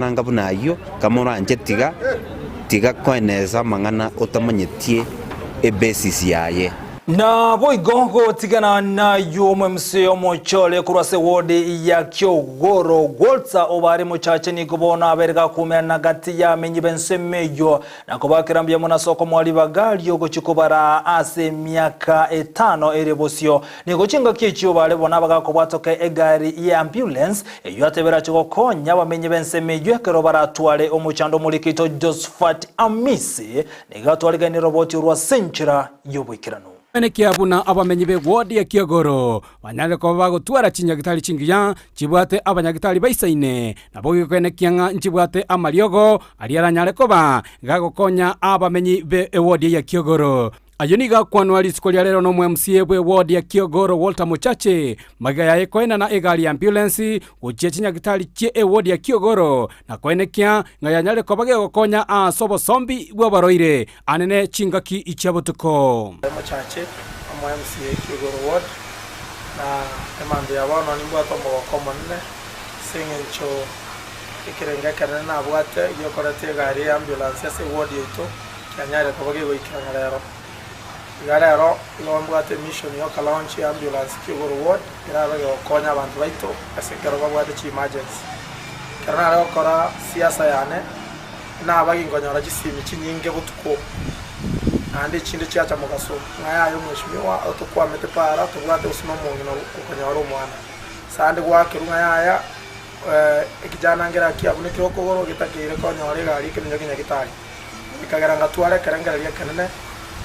Nangabu nayo kamora njetiga tiga kweneza mangana utamanyetie basis yaye na boigongo tigana na yomwe mseo mochole kurase wodi ya Kyogoro Walter obare muchache ni kubona abereka kumena gati ya menyi bensemeyo na kubakirambye muna soko mwali bagali yogo chikubara ase miaka 5 erebosio ni kuchinga kicho bale bona bagakobwatoke egari ya ambulance eyo atebera chikokonya bamenyi bensemeyo kero baratwale omuchando mulikito Josephat Amisi ni gatwaliga roboti rwa senchira yobwikirano Kiabuna abamenyi be wodi ya Kyogoro banyale ko bagotwara chinyagitali chingiya chibwate abanyagitali baisaine nabo kwene kyanga nchibwate amaliogo aliaranyale koba gagokonya abamenyi be wodi ya Kyogoro ayoniga kwanwali sikolia lero no MCA bwe wodi ya Kyogoro Walter Muchache magaya yekoena na egali ambulance uche chinyagitali chie wodi ya Kyogoro na kwene kya ngayanyale ko bagegokonya asobo sombi bwa baroire anene chingaki ichabutuko Muchache ama MCA Kyogoro Ward na emando ya bana ni mbwa tombo komonne singencho ikirenga kana na bwate yokorate gari ambulance ya se ward yeto kyanyale ko bagego ikiranga lero Garero lombwate mission yo launch ambulance Kyogoro Ward irabe yokonya abantu baito asekero babwate chi emergency kana lero kora siasa yane na bagingonyora gisimi kinyinge butuko ande chinde chacha mugaso ngaya yo mweshimiwa otokwamete para tubwate usima mungino ukonyora umwana sande gwakirunga yaya ekijana ngera kiabune Kyogoro gitakire konyora gari kinya gitari ikagaranga tware karanga ya kanene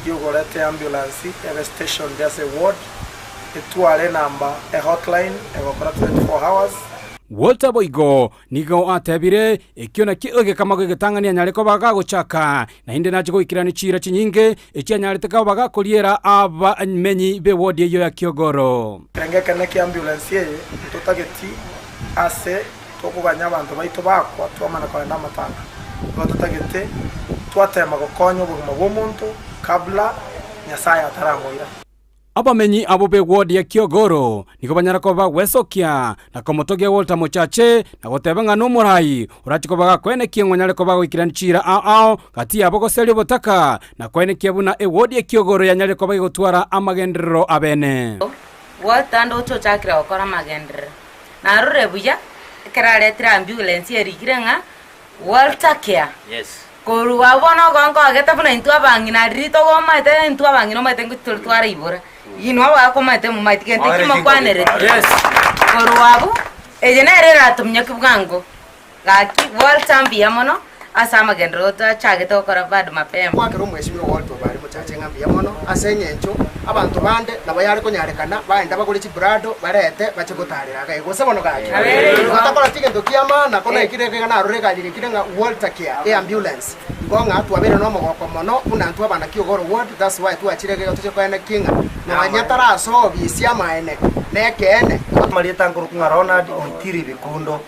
Yogorete ambulance eve station there's a ward etwale number a hotline evokora 24 hours Walter Boigo nigo atebire ekiona kioge kama gitangania nyareko baga gochaka na inde nachiko ikirani chira chinyinge ekyanyarete ka baga koliera aba menyi be ward yo ya Kyogoro Rengeka neki ambulance ye tutageti ase tokubanya abantu baito bakwa twamana kwenda matanga tutagete twatema gokonyo buguma bw'omuntu kabla Nyasaye ataramoira abamenyi abo be ward ya Kyogoro niko banyarako ba wesokia na komotoge Walter Muchache na gotebanga no murai uratiko baga kwene kiengonyareko ba ikiranchira ao kati abo goseli botaka na kwene kiabuna e ward ya Kyogoro yanyareko ba gotwara amagendero abene Walter ndo chochakira okora magendero na rurebuya keraletira ambulance erikirenga Walter Care yes Koru wabona gongo ageta buna intu abangina rito goma ete intu abangina mate ngutwara ibora yinwa wakomate mu mate kente kimokwanere yes koru wabu ejenerera tumnya kibwango gaki Walter Mbiyamono asama gendro ta chageta okora bad mapema kwakero mweshimiro Walter bari Muchache Mbiyamono asenyencho abantu bande nabayari ko nyarekana baenda bagore chibrado barete bachegotarira gaye gosebono gaki batakora tigendo kiama na kona ikireke na rurega likirenga Walter Care ambulance ngonga twabere no mogoko mono una ntu abana Kyogoro Ward that's why twachirege tuche kwene kinga na banyatara so bisiama ene nekene marieta nguru kunga Ronald Mutiri bikundo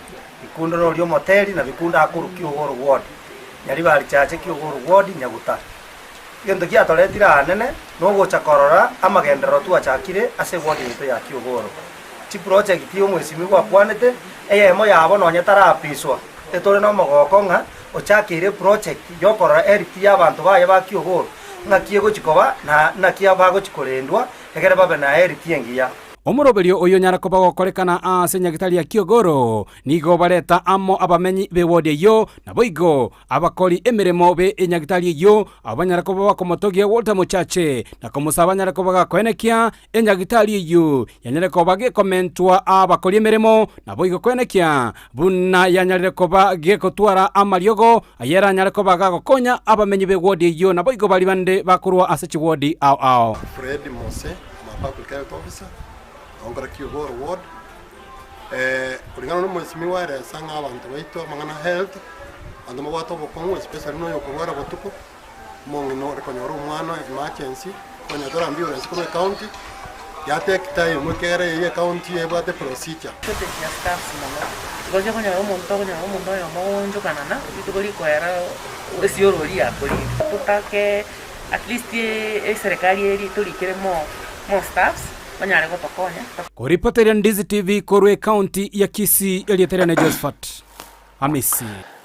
no lyo moteli na bikunda akuru Kyogoro Ward yari bali chache Kyogoro Ward nyaguta gendo kia toletira anene no gocha korora amagendero tu achakire ase ward yeto ya Kyogoro chi project yo mwesimi kwa kwanete eyemo yabo no nyatara apiswa etore no mogokonga ochakire project yo korora eriti y'abantu baye ba Kyogoro ngakie gochikoba na kia bago chikorendwa egere babe na eriti engiya Omurobelio oyo nyarako bagokorekana asenyagitali ya Kyogoro nigo bareta amo abamenyi be wodi yo na boigo abakoli emeremo be enyagitali yo abanyarako bakomotoge Walter Muchache na komusaba nyarako bagakwenekia enyagitali yo yanyarako bage komentwa abakoli emeremo na boigo kwenekia buna yanyarako bage kotwara amaliogo ayera nyarako bagakonya abamenyi be wodi yo na boigo bali bande bakurwa asechi wodi ao Fred Mose public health officer ongora Kyogoro Ward kulingana no mwesimi ware sanga abantu baito mangana health ando mwato bokongo especially no yokogora botuko mongino rekonyoro umwana emergency konyadora ambulance ko county ya take time mukere ye county ebate procedure tete ya staff sima goje konyoro omuntu yo monjo kanana bitugori kwera esiorori akori tutake at least serikali eri tulikire mo staffs banyare gotokonya Kuripoteria Ndizi TV Korwe County ya Kisii Elieterane Josephat Amisi.